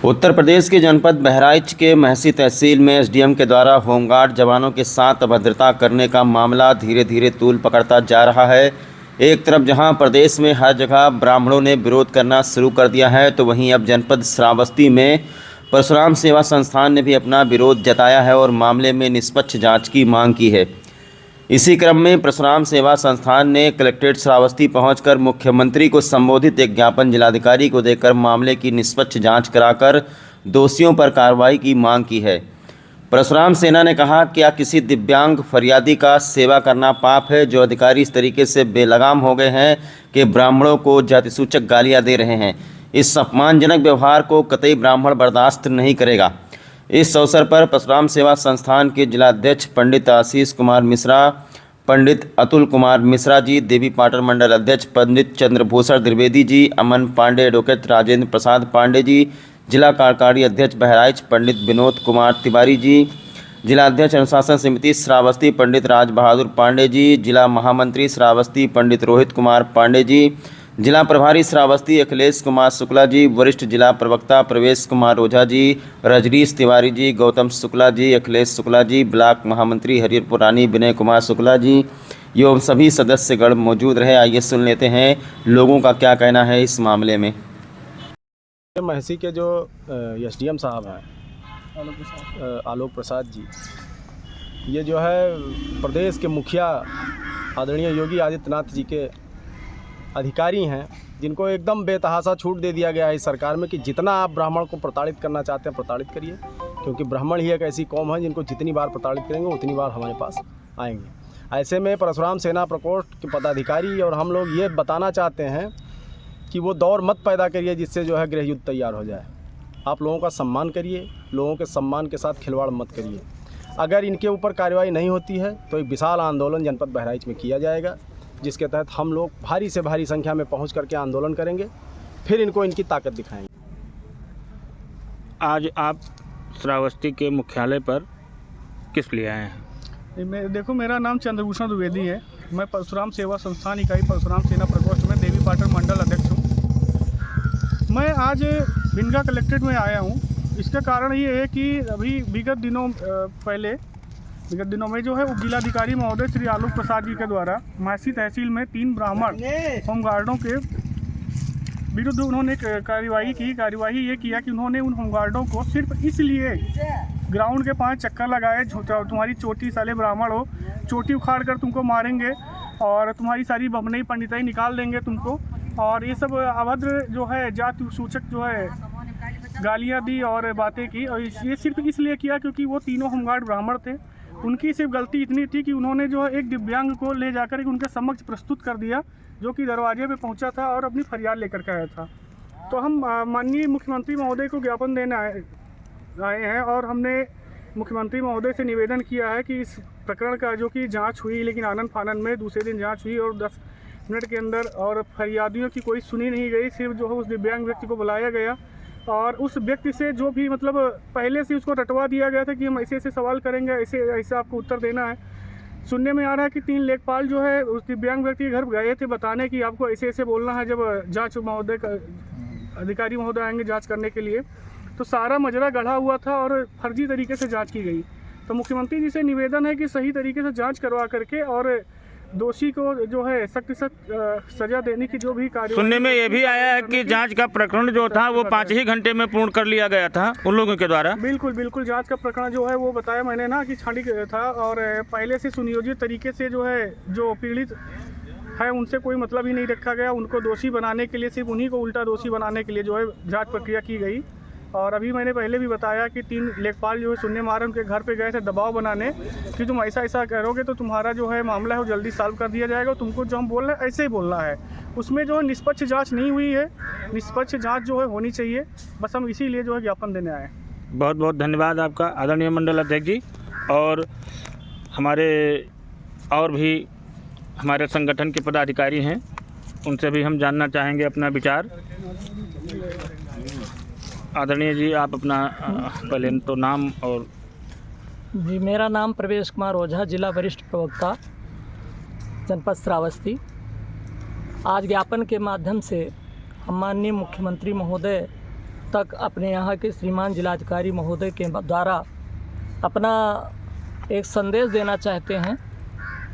उत्तर प्रदेश के जनपद बहराइच के महसी तहसील में एसडीएम के द्वारा होमगार्ड जवानों के साथ अभद्रता करने का मामला धीरे धीरे तूल पकड़ता जा रहा है। एक तरफ जहां प्रदेश में हर जगह ब्राह्मणों ने विरोध करना शुरू कर दिया है, तो वहीं अब जनपद श्रावस्ती में परशुराम सेवा संस्थान ने भी अपना विरोध जताया है और मामले में निष्पक्ष जाँच की मांग की है। इसी क्रम में परशुराम सेवा संस्थान ने कलेक्ट्रेट श्रावस्ती पहुंचकर मुख्यमंत्री को संबोधित एक ज्ञापन जिलाधिकारी को देकर मामले की निष्पक्ष जांच कराकर दोषियों पर कार्रवाई की मांग की है। परशुराम सेना ने कहा, क्या किसी दिव्यांग फरियादी का सेवा करना पाप है? जो अधिकारी इस तरीके से बेलगाम हो गए हैं कि ब्राह्मणों को जातिसूचक गालियां दे रहे हैं, इस अपमानजनक व्यवहार को कतई ब्राह्मण बर्दाश्त नहीं करेगा। इस अवसर पर परशुराम सेवा संस्थान के जिलाध्यक्ष पंडित आशीष कुमार मिश्रा, पंडित अतुल कुमार मिश्रा जी, देवी पाटन मंडल अध्यक्ष पंडित चंद्रभूषण द्विवेदी जी, अमन पांडे, एडवोकेट राजेंद्र प्रसाद पांडे जी, जिला कार्यकारी अध्यक्ष बहराइच पंडित विनोद कुमार तिवारी जी, जिलाध्यक्ष अनुशासन समिति श्रावस्ती पंडित राज बहादुर पांडे जी, जिला महामंत्री श्रावस्ती पंडित रोहित कुमार पांडे जी, जिला प्रभारी श्रावस्ती अखिलेश कुमार शुक्ला जी, वरिष्ठ जिला प्रवक्ता प्रवेश कुमार ओझा जी, रजनीश तिवारी जी, गौतम शुक्ला जी, अखिलेश शुक्ला जी, ब्लॉक महामंत्री हरिहरपुर रानी विनय कुमार शुक्ला जी एवं सभी सदस्यगण मौजूद रहे। आइए सुन लेते हैं लोगों का क्या कहना है इस मामले में। महसी के जो एसडीएम साहब हैं आलोक प्रसाद जी, ये जो है प्रदेश के मुखिया आदरणीय योगी आदित्यनाथ जी के अधिकारी हैं, जिनको एकदम बेतहाशा छूट दे दिया गया है इस सरकार में कि जितना आप ब्राह्मण को प्रताड़ित करना चाहते हैं प्रताड़ित करिए, क्योंकि ब्राह्मण ही एक ऐसी कौम है जिनको जितनी बार प्रताड़ित करेंगे उतनी बार हमारे पास आएंगे। ऐसे में परशुराम सेना प्रकोष्ठ के पदाधिकारी और हम लोग ये बताना चाहते हैं कि वो दौर मत पैदा करिए जिससे जो है गृह युद्ध तैयार हो जाए। आप लोगों का सम्मान करिए, लोगों के सम्मान के साथ खिलवाड़ मत करिए। अगर इनके ऊपर कार्रवाई नहीं होती है तो एक विशाल आंदोलन जनपद बहराइच में किया जाएगा, जिसके तहत हम लोग भारी से भारी संख्या में पहुंच करके आंदोलन करेंगे, फिर इनको इनकी ताकत दिखाएंगे। आज आप श्रावस्ती के मुख्यालय पर किस लिए आए हैं? देखो, मेरा नाम चंद्रभूषण द्विवेदी है। मैं परशुराम सेवा संस्थान इकाई परशुराम सेना प्रकोष्ठ में देवी पाटन मंडल अध्यक्ष हूँ। मैं आज भिनगा कलेक्ट्रेट में आया हूँ। इसका कारण ये है कि अभी विगत दिनों में जो है उप जिलाधिकारी महोदय श्री आलोक प्रसाद जी के द्वारा महसी तहसील में 3 ब्राह्मण होमगार्डों के विरुद्ध उन्होंने कार्यवाही की। कार्यवाही ये किया कि उन्होंने उन होमगार्डों को सिर्फ इसलिए ग्राउंड के 5 चक्कर लगाए, तुम्हारी चोटी साले ब्राह्मण हो, चोटी उखाड़ कर तुमको मारेंगे और तुम्हारी सारी बमनई पंडिताई निकाल देंगे तुमको, और ये सब अभद्र जो है जाति सूचक जो है गालियाँ दी और बातें की। और ये सिर्फ इसलिए किया क्योंकि वो तीनों होमगार्ड ब्राह्मण थे। उनकी सिर्फ गलती इतनी थी कि उन्होंने जो है एक दिव्यांग को ले जाकर उनके समक्ष प्रस्तुत कर दिया, जो कि दरवाजे पे पहुंचा था और अपनी फरियाद लेकर के आया था। तो हम माननीय मुख्यमंत्री महोदय को ज्ञापन देने आए हैं और हमने मुख्यमंत्री महोदय से निवेदन किया है कि इस प्रकरण का जो कि जांच हुई, लेकिन आनन फानन में दूसरे दिन जांच हुई और 10 मिनट के अंदर और फरियादियों की कोई सुनी नहीं गई। सिर्फ जो है उस दिव्यांग व्यक्ति को बुलाया गया और उस व्यक्ति से जो भी मतलब पहले से उसको रटवा दिया गया था कि हम ऐसे ऐसे सवाल करेंगे, ऐसे आपको उत्तर देना है। सुनने में आ रहा है कि 3 लेखपाल जो है उस दिव्यांग व्यक्ति के घर गए थे बताने कि आपको ऐसे ऐसे बोलना है जब जांच महोदय का अधिकारी महोदय आएंगे जांच करने के लिए। तो सारा मजरा गढ़ा हुआ था और फर्जी तरीके से जांच की गई। तो मुख्यमंत्री जी से निवेदन है कि सही तरीके से जांच करवा करके और दोषी को जो है सख्त सजा देने की जो भी कार्य। सुनने में ये भी आया है कि जांच का प्रकरण जो था वो 5 ही घंटे में पूर्ण कर लिया गया था उन लोगों के द्वारा। बिल्कुल जांच का प्रकरण जो है वो बताया मैंने ना कि छाड़ी था और पहले से सुनियोजित तरीके से जो है जो पीड़ित है उनसे कोई मतलब ही नहीं रखा गया। उनको दोषी बनाने के लिए, सिर्फ उन्हीं को उल्टा दोषी बनाने के लिए जो है जाँच प्रक्रिया की गई। और अभी मैंने पहले भी बताया कि 3 लेखपाल जो है सुनने में आ रहे उनके घर पे गए थे दबाव बनाने कि तुम ऐसा करोगे तो तुम्हारा जो है मामला है वो जल्दी सॉल्व कर दिया जाएगा, तुमको जो हम बोल रहे हैं ऐसे ही बोलना है। उसमें जो है निष्पक्ष जांच नहीं हुई है, निष्पक्ष जांच जो है होनी चाहिए। बस हम इसीलिए जो है ज्ञापन देने आए। बहुत बहुत धन्यवाद आपका आदरणीय मंडल अध्यक्ष जी। और हमारे और भी हमारे संगठन के पदाधिकारी हैं, उनसे भी हम जानना चाहेंगे अपना विचार। आदरणीय जी, आप अपना पहले तो नाम और। जी, मेरा नाम प्रवेश कुमार ओझा, जिला वरिष्ठ प्रवक्ता जनपद श्रावस्ती। आज ज्ञापन के माध्यम से हम माननीय मुख्यमंत्री महोदय तक अपने यहाँ के श्रीमान जिलाधिकारी महोदय के द्वारा अपना एक संदेश देना चाहते हैं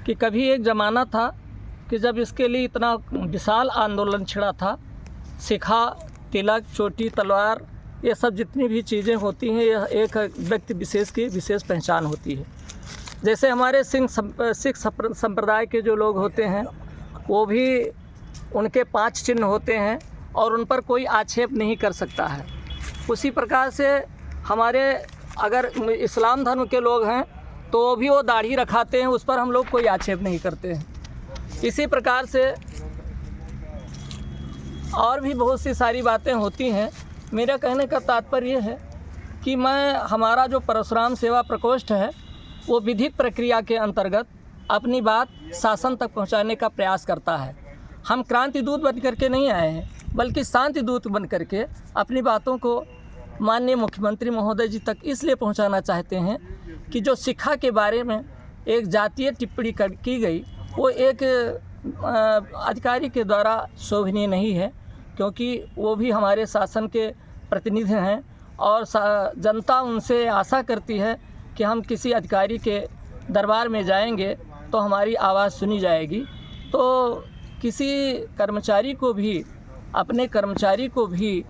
कि कभी एक ज़माना था कि जब इसके लिए इतना विशाल आंदोलन छिड़ा था। शिखा, तिलक, चोटी, तलवार, ये सब जितनी भी चीज़ें होती हैं, यह एक व्यक्ति विशेष की विशेष पहचान होती है। जैसे हमारे सिख संप्रदाय के जो लोग होते हैं, वो भी उनके 5 चिन्ह होते हैं और उन पर कोई आक्षेप नहीं कर सकता है। उसी प्रकार से हमारे अगर इस्लाम धर्म के लोग हैं तो भी वो दाढ़ी रखाते हैं, उस पर हम लोग कोई आक्षेप नहीं करते हैं। इसी प्रकार से और भी बहुत सी सारी बातें होती हैं। मेरा कहने का तात्पर्य है कि हमारा जो परशुराम सेवा प्रकोष्ठ है, वो विधिक प्रक्रिया के अंतर्गत अपनी बात शासन तक पहुंचाने का प्रयास करता है। हम क्रांति दूत बन करके नहीं आए हैं, बल्कि शांति दूत बन करके अपनी बातों को माननीय मुख्यमंत्री महोदय जी तक इसलिए पहुंचाना चाहते हैं कि जो शिक्षा के बारे में एक जातीय टिप्पणी की गई, वो एक अधिकारी के द्वारा शोभनीय नहीं है, क्योंकि वो भी हमारे शासन के प्रतिनिधि हैं और जनता उनसे आशा करती है कि हम किसी अधिकारी के दरबार में जाएंगे तो हमारी आवाज़ सुनी जाएगी। तो किसी कर्मचारी को भी, अपने कर्मचारी को भी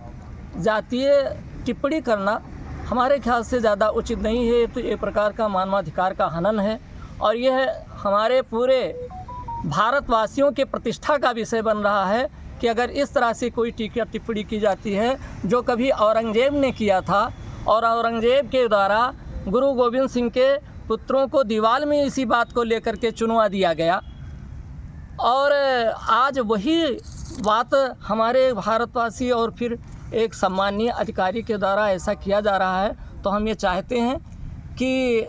जातीय टिप्पणी करना हमारे ख्याल से ज़्यादा उचित नहीं है। तो एक प्रकार का मानवाधिकार का हनन है और यह हमारे पूरे भारतवासियों के प्रतिष्ठा का विषय बन रहा है कि अगर इस तरह से कोई टीका टिप्पणी की जाती है, जो कभी औरंगजेब ने किया था और औरंगजेब के द्वारा गुरु गोविंद सिंह के पुत्रों को दीवार में इसी बात को लेकर के चुनवा दिया गया, और आज वही बात हमारे भारतवासी और फिर एक सम्मानीय अधिकारी के द्वारा ऐसा किया जा रहा है। तो हम ये चाहते हैं कि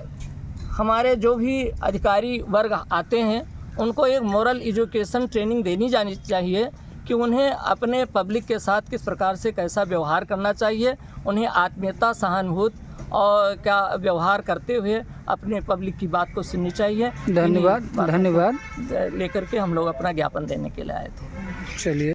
हमारे जो भी अधिकारी वर्ग आते हैं, उनको एक मोरल एजुकेशन ट्रेनिंग देनी जानी चाहिए कि उन्हें अपने पब्लिक के साथ किस प्रकार से कैसा व्यवहार करना चाहिए। उन्हें आत्मीयता, सहानुभूति और क्या व्यवहार करते हुए अपने पब्लिक की बात को सुननी चाहिए। धन्यवाद लेकर के हम लोग अपना ज्ञापन देने के लिए आए थे। चलिए।